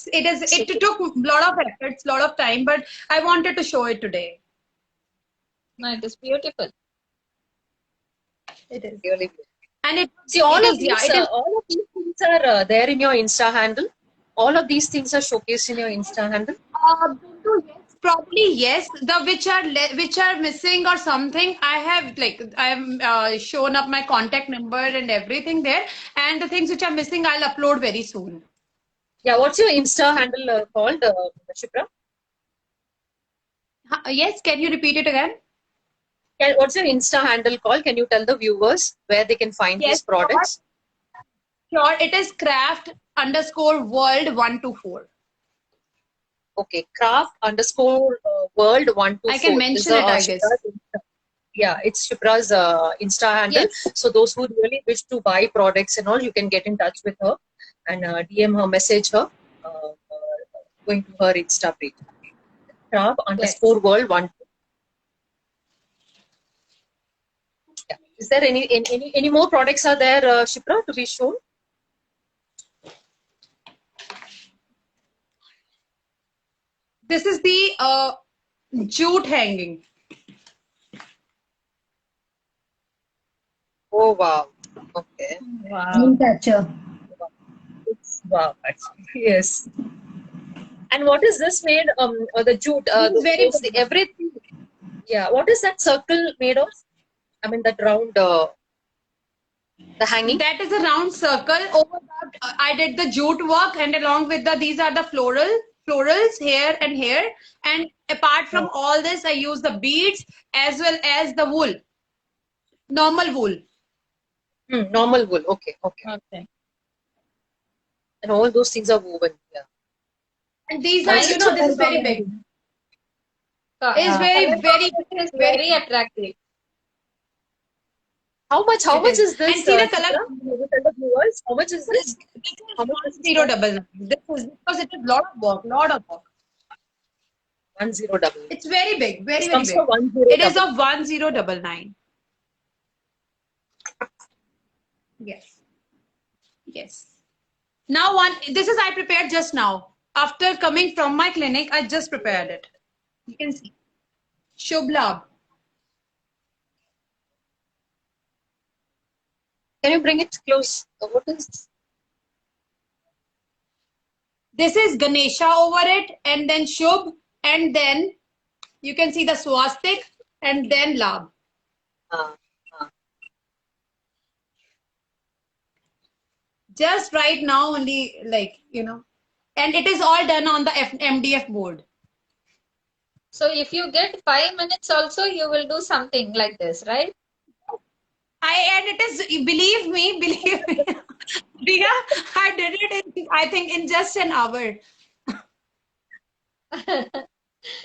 took a lot of efforts, lot of time, but I wanted to show it today. No, it is beautiful. It is. Really good. And it See, all it of is, these, yeah, it is. all of these things are there in your Insta handle. All of these things are showcased in your Insta handle. Bindu, yes, probably yes. The which are missing or something, I have shown up my contact number and everything there. And the things which are missing, I'll upload very soon. Yeah. What's your Insta handle called, Shipra? Yes, can you repeat it again? What's your Insta handle called? Can you tell the viewers where they can find these products? Sure, it is craft_world124. Okay, craft_world124. I can mention it, I guess. Yeah, it's Shipra's Insta handle. Yes. So those who really wish to buy products and all, you can get in touch with her and DM her, message her, going to her Insta page. Craft_world124. Yeah. Is there any more products are there, Shipra, to be shown? This is the jute hanging. Oh wow. Okay. Wow. Dream catcher. Wow, actually. Yes. And what is this made? The jute. Everything. Yeah. What is that circle made of? I mean, that round. The hanging. That is a round circle. Over that, I did the jute work, and along with these are the florals here and here. And apart from all this, I use the beads as well as the wool, normal wool. Normal wool. Okay. Okay. And all those things are woven. Yeah. And these are, this is very big. It's very attractive. How much is this? And see the color. How much is this? This is 1099. This is because it is lot of work. 1099. It's very big, very It big. comes to 1099. It is of 1099. Yes. Now this is I prepared just now. After coming from my clinic, I just prepared it. You can see. Shubh Labh. Can you bring it close? What is this? This is Ganesha over it, and then Shubh, and then you can see the swastik, and then Labh. Just right now, only and it is all done on the MDF board. So if you get 5 minutes also, you will do something like this, right? And it is, believe me, Priya, I did it I think in just an hour.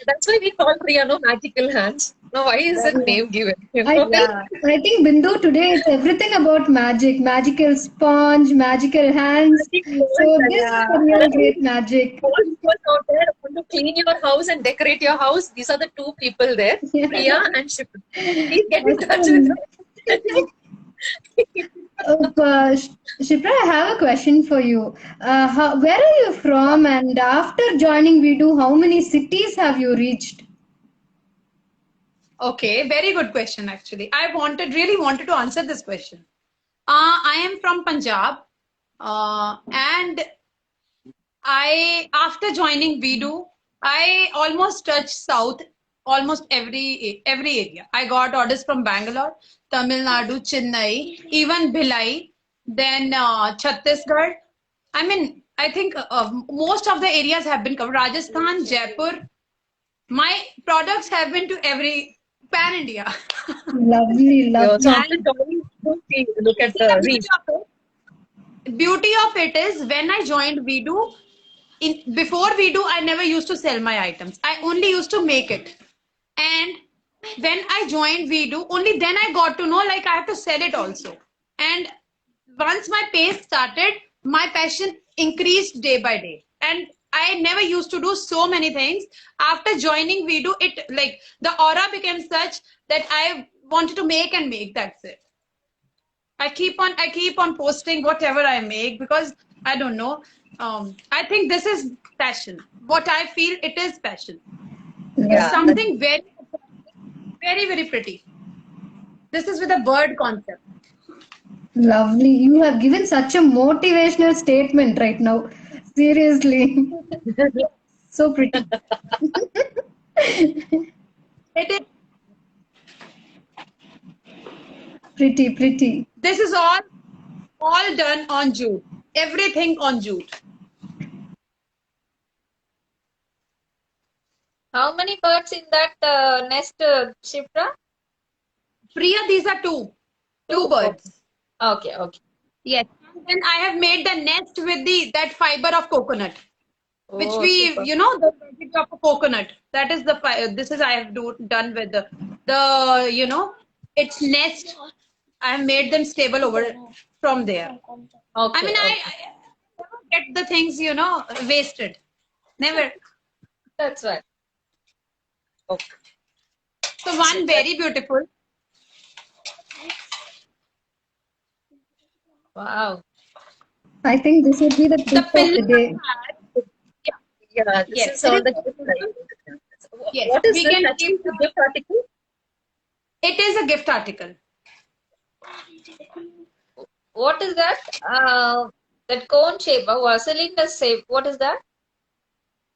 That's why we call Priya magical hands. Now, why is that name given? I think Bindu today is everything about magic. Magical sponge, magical hands. So this is a real great magic. All people out there want to clean your house and decorate your house. These are the two people there, Priya and Shipra. Please get in touch with them. Shipra, I have a question for you. Where are you from? And after joining Vidu, how many cities have you reached? Okay, very good question actually. I really wanted to answer this question. I am from Punjab, and after joining Vidu, I almost touched South almost every area. I got orders from Bangalore, Tamil Nadu, Chennai, even Bhilai, then Chhattisgarh. I mean, I think most of the areas have been covered. Rajasthan, Jaipur. My products have been to every pan India. Lovely, Yeah, so lovely. after joining, look at the reach. Beauty of it is when I joined Vidu, before Vidu, I never used to sell my items. I only used to make it. And when I joined Vidu, only then I got to know like I have to sell it also. And once my pace started, my passion increased day by day. And I never used to do so many things. After joining Vidu, it like the aura became such that I wanted to make and make. That's it. I keep on posting whatever I make because I don't know. I think this is passion. What I feel, it is passion. Yeah, Something very, very, very pretty. This is with a bird concept. Lovely. You have given such a motivational statement right now. Seriously. So pretty. It is. Pretty, pretty. This is all done on jute. Everything on jute. How many birds in that nest, Shifra? Priya, these are two birds. Okay, okay. Yes. And I have made the nest with that fiber of coconut, which Oh, we, super. the fabric of a coconut. That is this is I have done with the its nest. I have made them stable over from there. Okay, I mean, okay. I never get the things, wasted. Never. That's right. okay. So one very beautiful. Wow. I think this would be the tip of the pillar day. Yeah, this Yes, is it all is the gift items. Yes, What is we this can actually? keep The gift article? It is a gift article. What is that? That cone shape or cylinder shape. What is that?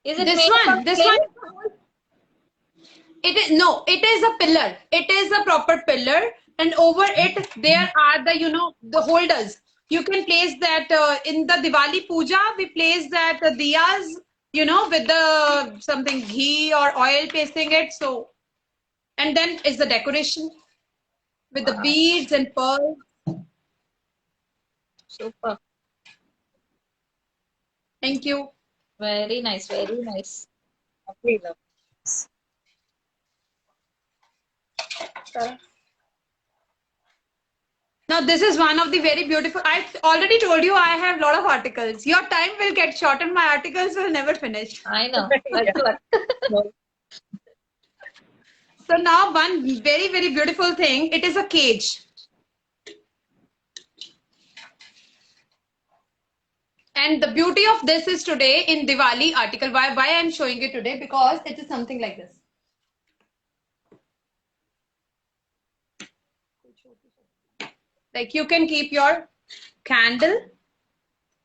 Is it This made one, of this clay? one. It is a pillar. It is a proper pillar, and over it there are the holders. You can place that in the Diwali puja. We place that diyas, with the something ghee or oil pasting it. So, and then is the decoration with the Wow. beads and pearls. Super. Thank you. Very nice. Very nice. Lovely, lovely. Now this is one of the very beautiful. I already told you I have a lot of articles. Your time will get short and my articles will never finish. I know. Yeah. That's what. So now one very, very beautiful thing. It is a cage. And the beauty of this is today in Diwali article. Why I'm showing it today? Because it is something like this. Like you can keep your candle,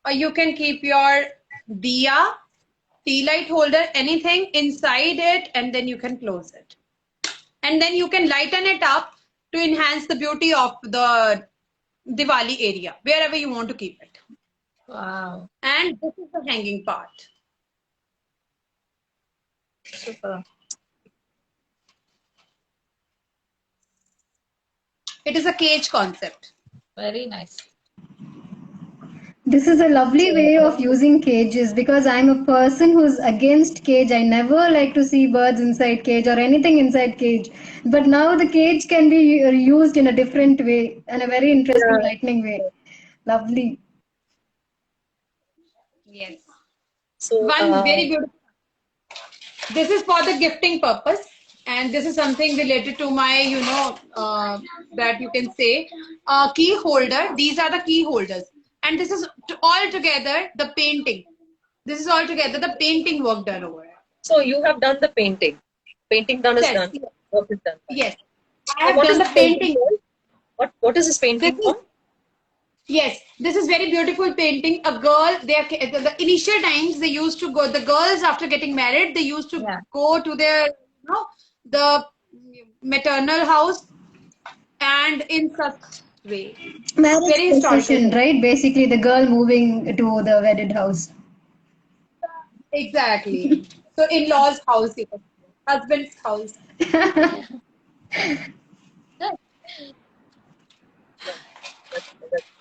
or you can keep your diya, tea light holder, anything inside it, and then you can close it. And then you can lighten it up to enhance the beauty of the Diwali area, wherever you want to keep it. Wow. And this is the hanging part. Super. It is a cage concept. Very nice. This is a lovely way of using cages because I'm a person who's against cage. I never like to see birds inside cage or anything inside cage. But now the cage can be used in a different way and a very interesting, lightning way. Lovely. Yes. So, One very beautiful. This is for the gifting purpose. And this is something related to my, that you can say, key holder. These are the key holders. And this is all together the painting. This is all together the painting work done over it. so you have done the painting. Painting done is Yes, done. yes. Work is done. Yes. I So have what is done the painting. What is this painting This is- for? Yes, this is very beautiful painting. A girl, the initial times they used to go, the girls after getting married, they used to Yeah. go to their, the maternal house, and in such way. Marriage Very historical. procession, right? Basically, the girl moving to the wedded house. Exactly. So in-laws' house, you can say. Husband's house.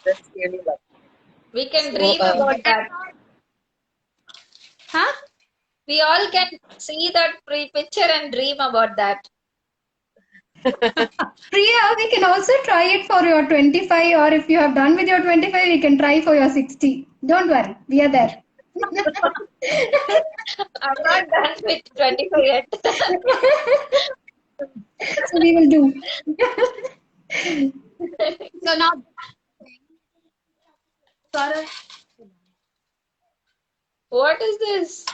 That's really lovely. We can So, dream about that. Huh? We all can see that picture and dream about that. Priya, we can also try it for your 25, or if you have done with your 25, we can try for your 60. Don't worry, we are there. I'm not done with 25 yet. So we will do. So now, Sarah, What is this?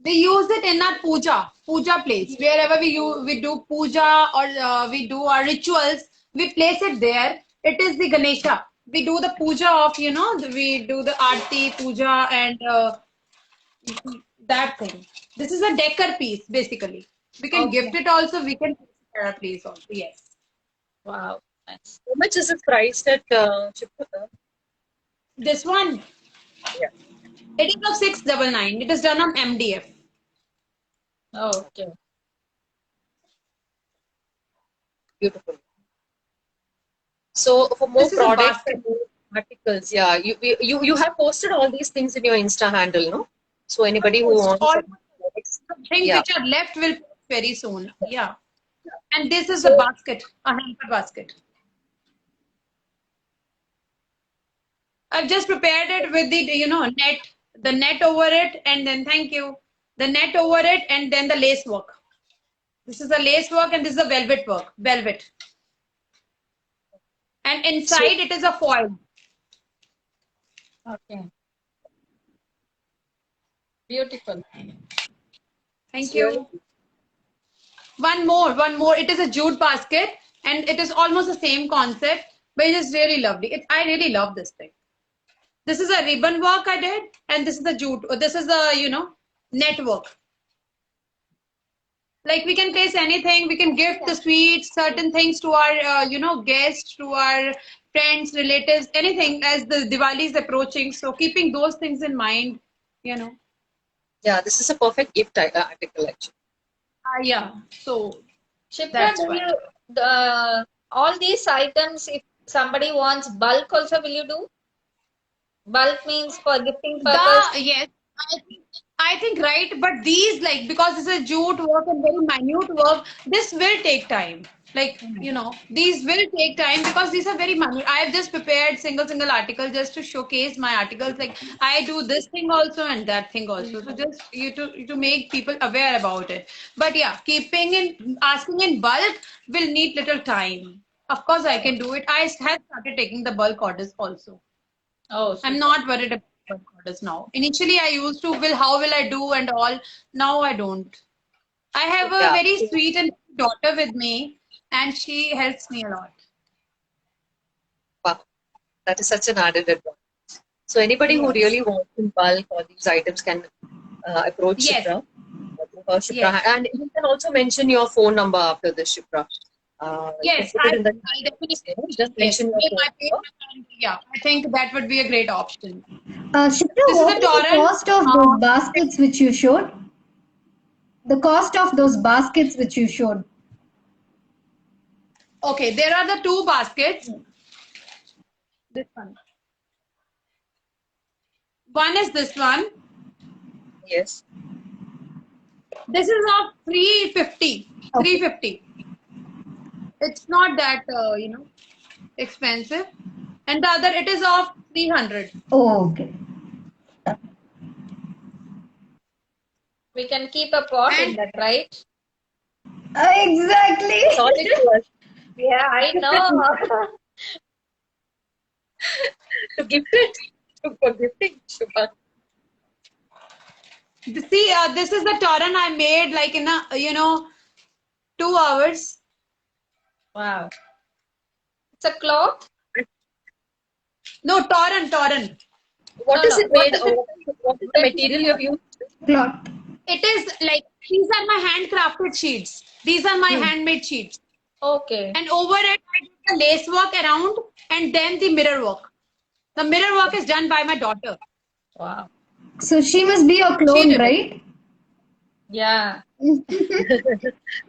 we use it in our puja place. Wherever we do puja or we do our rituals, we place it there. It is the Ganesha. We do the puja of, we do the aarti, puja, and that thing. This is a decor piece, basically. We can Okay. gift it also. We can place it at our place also. Yes. Wow. Nice. how much is it priced at Shipra? This one, Yeah, it is of 699. It is done on MDF. Okay. beautiful. So for more This is a products basket. and more articles, yeah, you have posted all these things in your Insta handle, no? So anybody who wants All some products, things yeah. which are left will post very soon. Yeah. And this is So the basket, a hamper basket. I've just prepared it with the, net, the net over it, and then thank you. The net over it, and then the lace work. This is the lace work, and this is the velvet work. Velvet. And so inside it is a foil. Okay. Beautiful. Thank really you. One more. It is a jute basket, and it is almost the same concept, but it is really lovely. I really love this thing. This is a ribbon work I did, and this is the jute. This is the, net work. Like we can place anything, we can gift the sweets, certain things to our, guests, to our friends, relatives, anything as the Diwali is approaching. So keeping those things in mind, you know. yeah, this is a perfect gift article actually. Yeah. So Shipra, that's do why. you all these items, if somebody wants bulk also, will you do? Bulk means for gifting purpose. Yes, I think right, but these like because this is jute work and very minute work, this will take time. Like, these will take time because these are very minute. I have just prepared single article just to showcase my articles. Like I do this thing also and that thing also. So just to make people aware about it. But yeah, asking in bulk will need little time. Of course, I can do it. I have started taking the bulk orders also. Oh, I'm super. not worried about work orders now. Initially, I used to, how will I do and all. Now I don't. I have a Yeah, very sweet and daughter with me, and she helps me a lot. wow, that is such an added advantage. So anybody who Yes. really wants in bulk all these items can approach Yes. Shipra. Yes. And you can also mention your phone number after this, Shipra. You can Yes. put it in the I'll definitely. just Yes. mention your Give phone my page number. and yeah, I think that would be a great option. Shipra, This is what a is the torrent. cost of those baskets which you showed? The cost of those baskets which you showed. Okay, there are the two baskets. This one. One is this one. Yes. This is of 350. 350. It's not that expensive. And the other it is of 300. Oh, okay. We can keep a pot in And that, right? Exactly. Thought it was Yeah, I know. to gift it for gifting, Shipra. see, this is the torrent I made like in a 2 hours. Wow. It's a cloth? No, torrent. What No, is no. it What made is of? it? What is the material you have used? Cloth. It is like these are my handcrafted sheets. These are my handmade sheets. Okay. And over it, I do the lace work around and then the mirror work. The mirror work is done by my daughter. Wow. So she must be your She clone, did it. right? Yeah.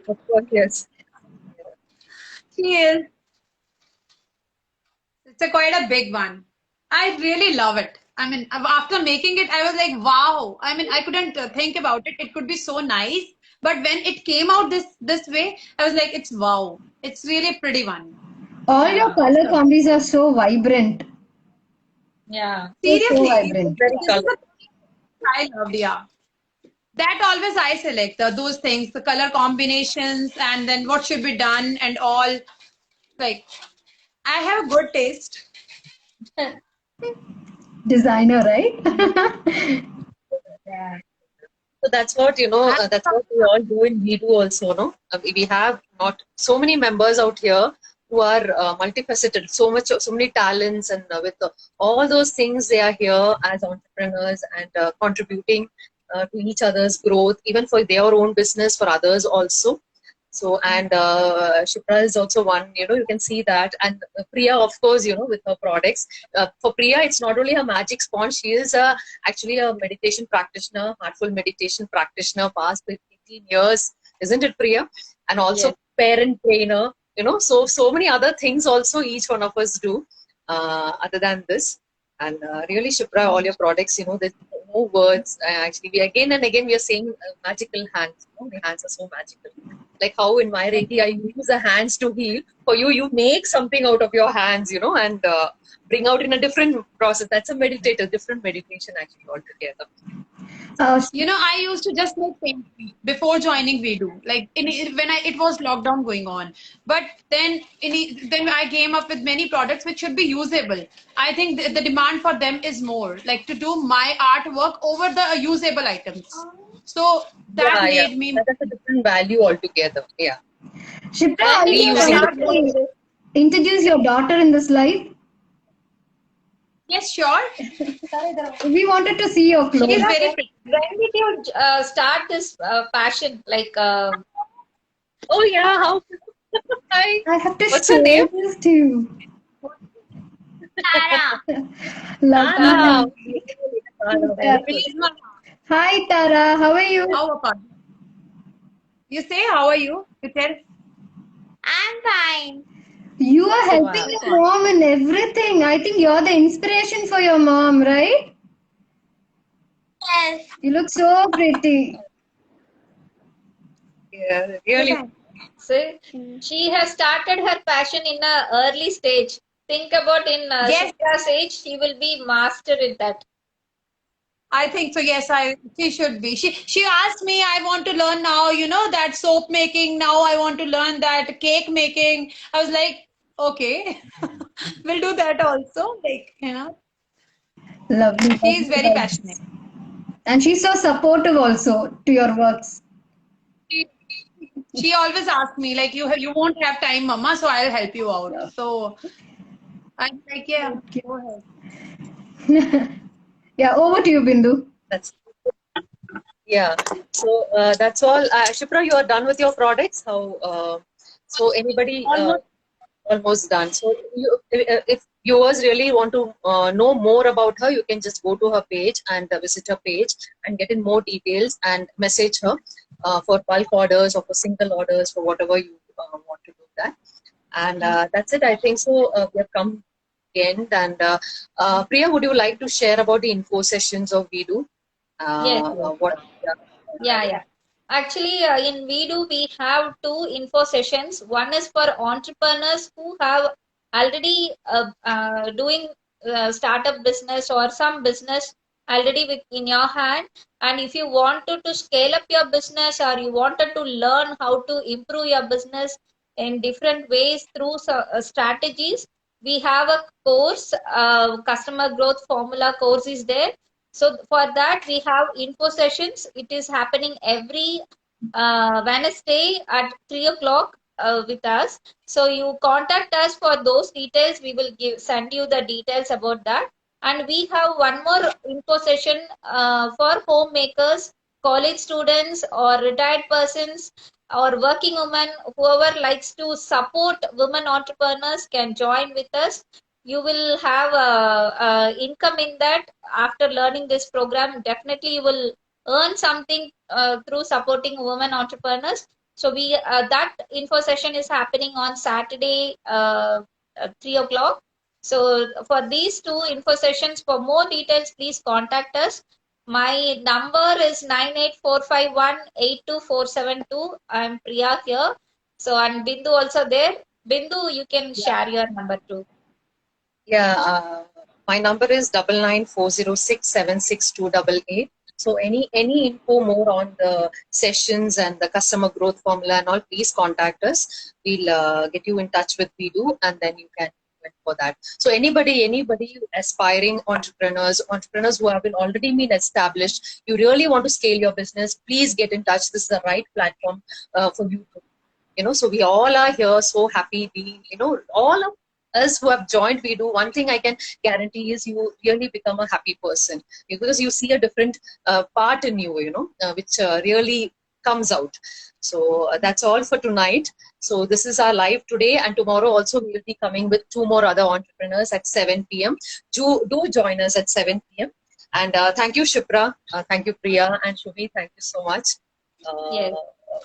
Of course, yes. She is. It's quite a big one. I really love it. I mean, after making it, I was like, wow. I mean, I couldn't think about it. It could be so nice, but when it came out this way, I was like, it's wow. It's really a pretty one. All your color So- combis are so vibrant. Yeah. Seriously, vibrant. Very this is color. the thing I loved. Yeah, that always I select those things, the color combinations, and then what should be done and all. Like, I have a good taste. Designer, right? Yeah. So that's what, that's what we all do in We Do also, no? We have not so many members out here who are multifaceted, so many talents, and with all those things, they are here as entrepreneurs and contributing to each other's growth, even for their own business, for others also. So, and Shipra is also one, you can see that. And Priya, of course, with her products. For Priya, it's not only a magic sponge, she is actually a meditation practitioner, heartful meditation practitioner, past with 18 years, isn't it, Priya? And also Yes. parent trainer, so many other things also each one of us do other than this. And really, Shipra, all your products, there's no words. Actually, we again and again we are saying magical hands. The hands are so magical. Like how in my Reiki I use the hands to heal. For you, you make something out of your hands, and bring out in a different process. That's a different meditation actually altogether. I used to just make paint before joining Vedu. Like when it was lockdown going on, but then I came up with many products which should be usable. I think the demand for them is more like to do my artwork over the usable items. So that Yeah. made me. That's a different value altogether. Yeah. Shipra, When are did you you Reusing start the doing this? introduce your daughter in this live? Yes, sure. We wanted to see your She is clothes. very pretty. When did you start this passion? Like, Oh yeah, how hi. I have to What's show her name? this to you. Tara. Lovely. Tara. Tara. Please, ma. Hi Tara, how are you? How about you? Say how are you? You tell. I'm fine. You are helping Wow. your mom in everything. I think you're the inspiration for your mom, right? Yes. You look so pretty. Yeah, really. see, she has started her passion in a early stage. Think about in Yes. Shipra's age, she will be master in that. I think so. Yes, she should be. She asked me, I want to learn now, that soap making. Now I want to learn that cake making. I was like, okay, we'll do that also. Like, Lovely. she is very passionate. And she's so supportive also to your works. She always asks me, like, you won't have time, Mama, so I'll help you out. So I'm like, yeah, go ahead. Yeah, over to you, Bindu. That's yeah. So that's all. Shipra, you are done with your products. So anybody almost done. So if viewers really want to know more about her, you can just go to her page and visit her page and get in more details and message her for bulk orders or for single orders for whatever you want to do that. And that's it. I think so. We have come to the end. And Priya, would you like to share about the info sessions of We Do? Yes. What? Yeah. Actually, in Vedu, we have two info sessions. One is for entrepreneurs who have already doing startup business or some business already in your hand. And if you wanted to scale up your business or you wanted to learn how to improve your business in different ways through strategies, we have a course, customer growth formula course is there. So for that, we have info sessions. It is happening every Wednesday at 3 o'clock with us. So you contact us for those details. We will send you the details about that. And we have one more info session for homemakers college students or retired persons or working women, whoever likes to support women entrepreneurs can join with us. You will have a income in that after learning this program. Definitely, you will earn something through supporting women entrepreneurs. So we that info session is happening on Saturday, 3 o'clock. So for these two info sessions, for more details, please contact us. My number is 98451 I'm Priya here. So and Bindu also there. Bindu, you can share your number too. Yeah, my number is 9940676288. So any info more on the sessions and the customer growth formula and all, please contact us. We'll get you in touch with Vidu, and then you can went for that. So anybody aspiring entrepreneurs who have been already been established, you really want to scale your business, please get in touch. This is the right platform for you to, so we all are here so happy. We, all of us who have joined Vidu, one thing I can guarantee is you really become a happy person, because you see a different part in you, which really comes out. So that's all for tonight. So this is our live today, and tomorrow also we will be coming with 2 more other entrepreneurs at 7 p.m. Do join us at 7 p.m. And thank you, Shipra. Thank you, Priya and Shubhi. Thank you so much. Yes.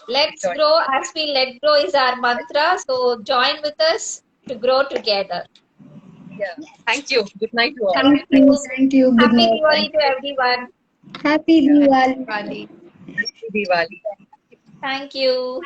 Let's grow as we let grow is our mantra. So join with us to grow together. Yeah. Thank you. Good night to all. Thank you. Thank you. Good Happy night. Diwali to everyone. Happy Diwali. Happy Diwali. Thank you.